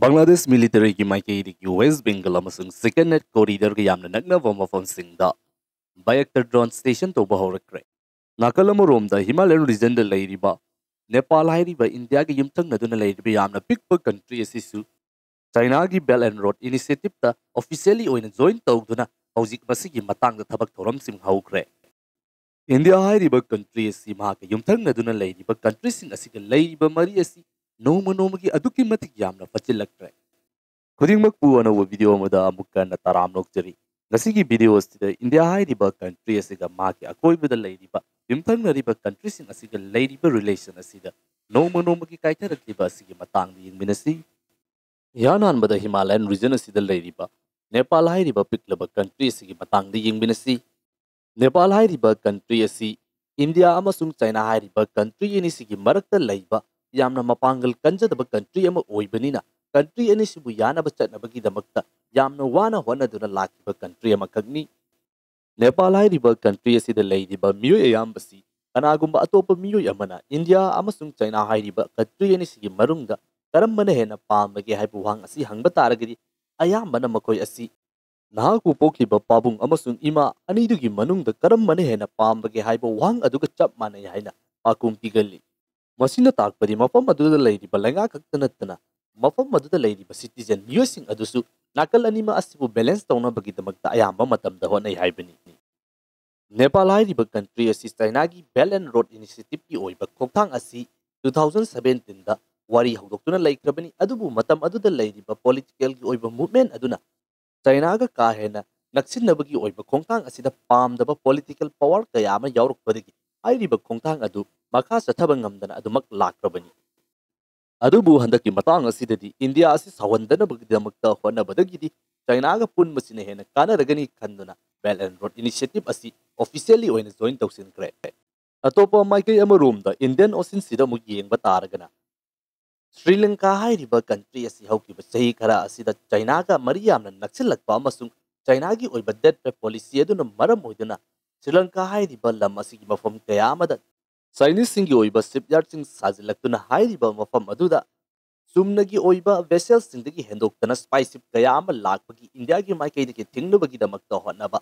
Bangladesh military की माइकैदगी West Bengal अमसुंग सेकेंड नेट कॉरिडोर के यामना नक्नबा मफमसिंगदा बायक्टर ड्रोन स्टेशन तौबा हौरक्रे नाकल अमरोमदा हिमालयन रीजन दा लैरिबा नेपाल हाइरिबा इंडिया के युमथंगनदुना लैरिबा यामना पिकपा कंट्री असिसु चाइना की बेल एंड रोड इनिशिएटिव ता ऑफिशियली ओइना जॉइन तौदुना हौजिक मसिगी मतंगदा थबक थोरमसिंग हौख्रे इंडिया हाइरिबा कंट्री असि महाके युमथंगनदुना लैरिबा कंट्री सिंग असिगा लैरिबा मरी असि नोम नोमगी अदुकी मतिक यामना फचिलक्रे खुदिंगमक अनौब video अमदा अमुक्का तराम नोक्चरी ngasi video asida India hairiba country asiga maaki akoibada leiriba yumthangnariba country sing asiga leiriba relation asida noma noma ki kaitharakliba asigi matangda yingminasi yananbada Himalayan region asida leiriba Nepal hairiba piklaba country asigi matangda yingminasi Nepal hairiba country asi India amasung China hairiba country anisigi marakta leiba yamna mapangal kanjadaba country ama oibanina country anisibu yanaba chatnabagi damakta yamna wana honaduna lakiba country amakagni Nepal hairiba country asida leidiba miyo ayambasi kanagumba atopa miyo amana India amasung China hairiba country anisigi marungda karambana hena pambage haibu hang asi hangba taragidi ayambana makoi asi nahaku pokliba pabung amasung ima anidugi manungda karambana hena pambage haibu hang aduga chap manai haina pakum pigali masina takpari mafam aduda leidiba lenga kaktanatana mafam aduda leidiba citizen miyosing adusu nakal anima asibu balance tawna bagidamagta ayamba matamda honai haibani Nepal hairiba country asi China gi Belt and Road Initiative ki oiba khokthang asi 2017 da wari haudoktuna laikrabani adubu matam aduda leidiba political gi oiba movement aduna China ga ka hena naksinabagi oiba khongthang asida pamdaba political power kaya ama yaurukpadagi hairiba khongthang adu makha sathaba ngamdana adumak lakrabani adubu handaki matang asidadi India asi sawandana bagdamakta honabadagidi China ga pun masina hena kana ragani khanduna Belt and Road Initiative asi officially oina join tawsin kre atopa maikai ama room da Indian Ocean sida mu yengba taragana Sri Lanka hairiba country asi haukiba sahi khara asida China ga mariyamna naksilakpa amasung China gi oiba debt policy aduna maram oiduna Sri Lanka hairiba lam asigi mafam kaya amada Chinese singi oiba shipyard sing sajilaktuna hairiba mafam aduda sumnagi oiba vessels singdagi hendoktana spice ship kaya ama lakpagi India gi maikaidagi thingnubagi damakta hotnaba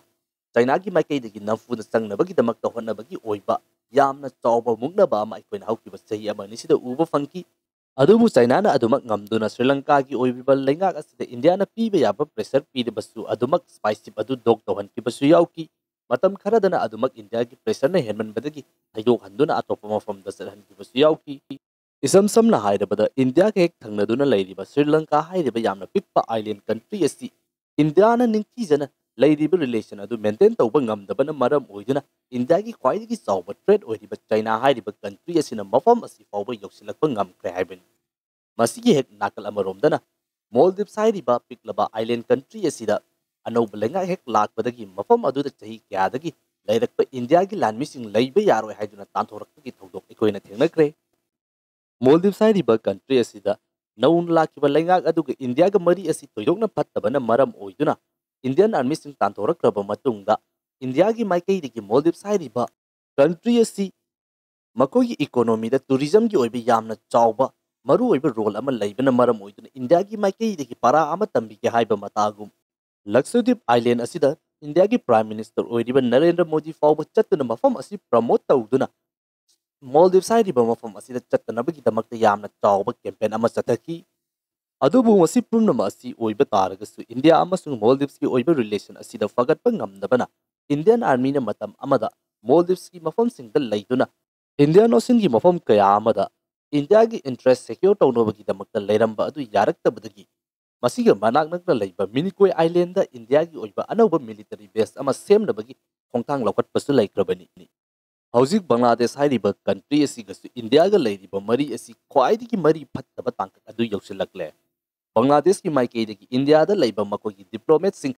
China gi maikaidagi namfuna sangnabagi damakta hotnabagi oiba yamna chawba mungnaba ama aikoina haukiba sahi ama nisida uba fangki adubu China na adumak ngamduna Sri Lanka gi oibiba lengak asida India na piba yaba pressure pidabasu adumak spice ship adu dog tawhankibasu yauki matam kharadana adumak India gi pressure na henmanbadagi thayok handuna atopa mafamda sarhankibasu yauki isam samna hairabada India ke hek thangnaduna leiriba Sri Lanka hairiba yamna pikpa island country asi India na ningkijana leiriba relation adu maintain tawba ngamdabana maram oiduna India gi khwaidagi chawba trade oiriba China hairiba country asina mafam asi fawba yoksilakpa ngamkre haibani masigi hek nakal amaromdana Maldives hairiba piklaba island country asida anauba lenga hek lakpadagi mafam aduda chahi kyadagi leirakpa India gi landmising leiba yaroi haiduna tanthorakpagi thodok ekoina thengnakre Maldives hairiba country asida naun lakiba lengak aduga India ga mari asi toyokna phattabana maram oiduna Indian army sing tanthorakraba matungda India gi maikaidagi Maldives hairiba country asi makogi economy da tourism gi oiba yamna chawba maru oiba role ama leibana maram oiduna India gi maikaidagi para ama tambi ge haiba matagum Lakshadweep island asida India gi prime minister oiriba Narendra Modi fawba chattuna mafam asi promote tawduna Maldives hairiba mafam asida chattanabagi damakta yamna chawba campaign ama chathaki adubu masi pumnama asi oiba taragasu India amasung Maldives ki oiba relation asida fagatpa ngamdabana Indian army na matam amada Maldives ki mafam singda leiduna Indian Ocean ki mafam kaya amada India ki interest secure tawnobagi damakta leiramba adu yaraktabadagi masiga manak nakna leiba Minikoi island da India ki oiba anauba military base ama semnabagi khongthang lokatpasu laikrabani Hauzik Bangladesh hairiba country asigasu India ga leiriba mari asi khwaidagi mari phattaba tangkak adu yoksilakle Bangladesh ki maikaidagi India da leiba makogi diplomat sing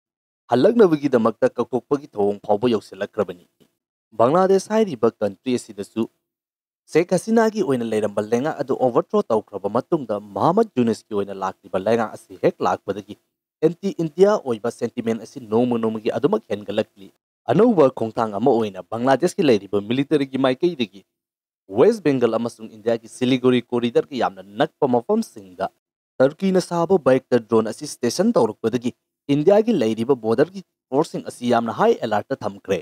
halagnabagi damakta kakokpagi thawong phawba yoksilakkrabani Bangladesh hairiba country asidasu Sheikh Hasina gi oina leiramba lenga adu overthrow tawkraba matungda Muhammad Yunus ki oina lakliba lenga asi hek lakpadagi anti India oiba sentiment asi nomu nomugi adumak hengalakli anauba khongthang ama oina Bangladesh ki leiriba military ki maikaidagi West Bengal amasung India ki Siliguri corridor ki yamna nakpa mafam singda Turkey na sabo bayekta drone asi station tawrukpadagi India gi leiriba border gi forcing asi yamna high alert ta thamkre.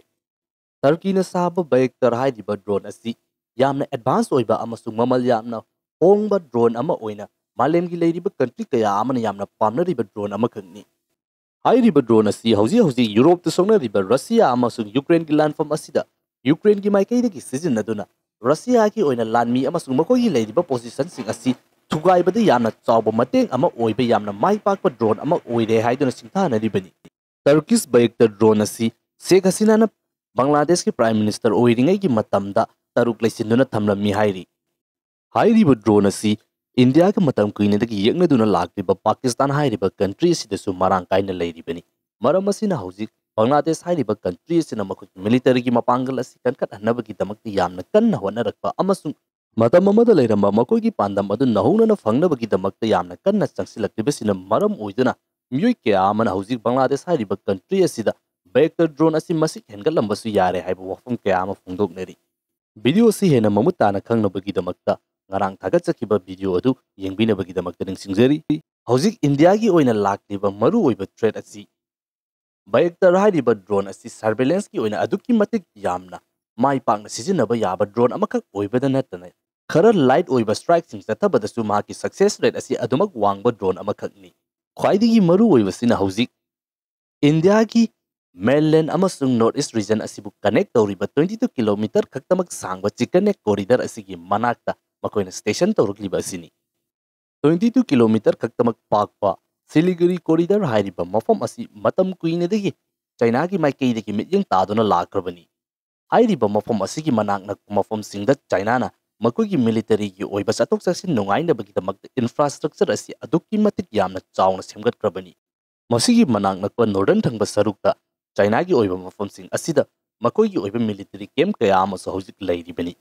Turkey na sabo bayekta hairiba drone asi yamna advance oiba amasung mamal yamna hongba drone ama oina malem gi leiriba country kaya amana yamna pamnariba drone ama khangni. Hairiba drone asi hauji Europe ta songnariba Russia amasung Ukraine gi landform asida Ukraine gi maikaidagi sizinaduna Russia ki oina lanmi amasung makogi leiriba position sing asi thugaibada yamna chawba mateng ama oiba yamna mai pakpa drone ama oire haiduna singthana ribani. Turkish bayekta drone asi Sheikh Hasina na Bangladesh ki Prime Minister oiringai ki matamda taruk leisinduna thamlammi hairi. Hairiba drone asi India ka matam kuinadagi yeknaduna lakriba Pakistan hairiba country asidasu marang kaina leiribani. Maram asina hauzik Bangladesh hairiba country asina makoi military gi mapangal asi kankat hanabagi damakti yamna kanna honarakpa amasung matam amada leiramba makoi gi pandam adu nahuna fangnabagi damakta yamna kanna changsilakibasina maram oiduna miyoi kya amana hauzik Bangladesh hairiba country asida bayekta drone asi masik hengalambasu yare haiba wafum kya ama phongdoknari. Video si hena mamutana khangnabagi damakta ngarang thagatchakiba video adu yengbinabagi damakta ningsingjari. Hauzik India gi oina lakliba maru oiba threat asi bayekta hairiba drone asi surveillance ki oina aduki matik yamna mai pakna sizinaba yaba drone amakak oibada natana khara light oiba strike sing chatabadasu maki success rate asi adumak wangba drone amakakni. Khwaidigi maru oibasina hauzik India gi mainland amasung north east region asibu connect tawriba 22 kilometer khaktamak sangba chicken neck corridor asigi manakta makoina station tawrukliba asini 22 kilometer khaktamak pakpa Siliguri corridor hairiba mafam asi matam kuinedagi China gi maikaidagi mityang taduna lakrabani. Hairiba mafam asigi manakna mafam singda China na makoigi military gi oiba chatok chaksin nungainabagi damakta infrastructure asi adukki matik yamna chawna semgatkrabani. Masigi manakna ko northern thangba sarukta China gi oiba mafam sing asida makoigi oiba military camp kaya amaso hauzik leiribani.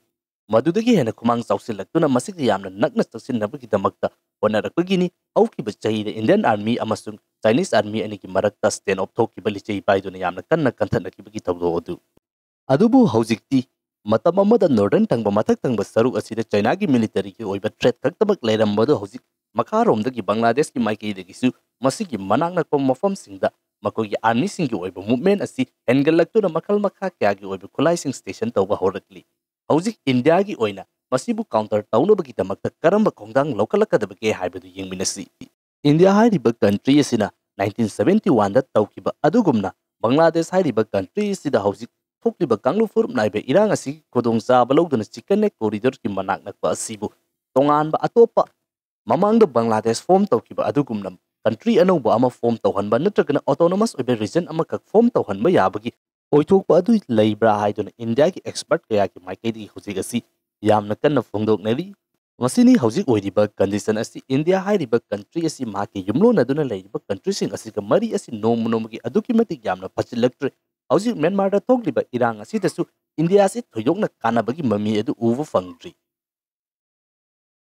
Madudagi hena kumang chawsilaktuna masigi yamna nakna chaksinabagi damakta honarakpagini haukiba chahida Indian Army amasung Chinese Army anigi marakta stand off thokiba lichei paiduna yamna kanna kanthanakibagi tawdo odu. Adubu hauzikti matam amada northern thangba mathak thangba saruk asida China gi military gi oiba threat khaktabak leirambadu hauzik makharomdagi Bangladesh gi maikaidagisu masigi manakna ko mafam singda makogi army singi oiba movement asi hengalaktura makal makha kya gi oiba khulai sing station tawba horakli. Hauzik India gi oina masibu counter taunabagi damakta karamba khongdang lokalakadabage haibadu yengminasi. India hairiba country asina 1971 da tawkiba adugumna Bangladesh hairiba country asida hauzik thokliba kanglu furup naibe irang asi kodongchaba lawduna chicken neck corridor ki manak nakpa asibu tonganba atopa mamangda Bangladesh form tawkiba adugumna country anauba ama form tawhanba natragana autonomous oibe region ama kak form tawhanba yabagi oithokpa adu leibra haiduna India ki expert kaya ki maikaidi hauzik asi yamna kanna phongdoknari. Masini hauzik oiriba condition asi India hairiba country asi maki yumlon aduna leiriba country sing asi ka mari asi nomunomagi aduki matik yamna phachilaktre. Hauzik Myanmar da thokliba irang asi tasu India asi thoyokna kanabagi mami adu uvu fangdri.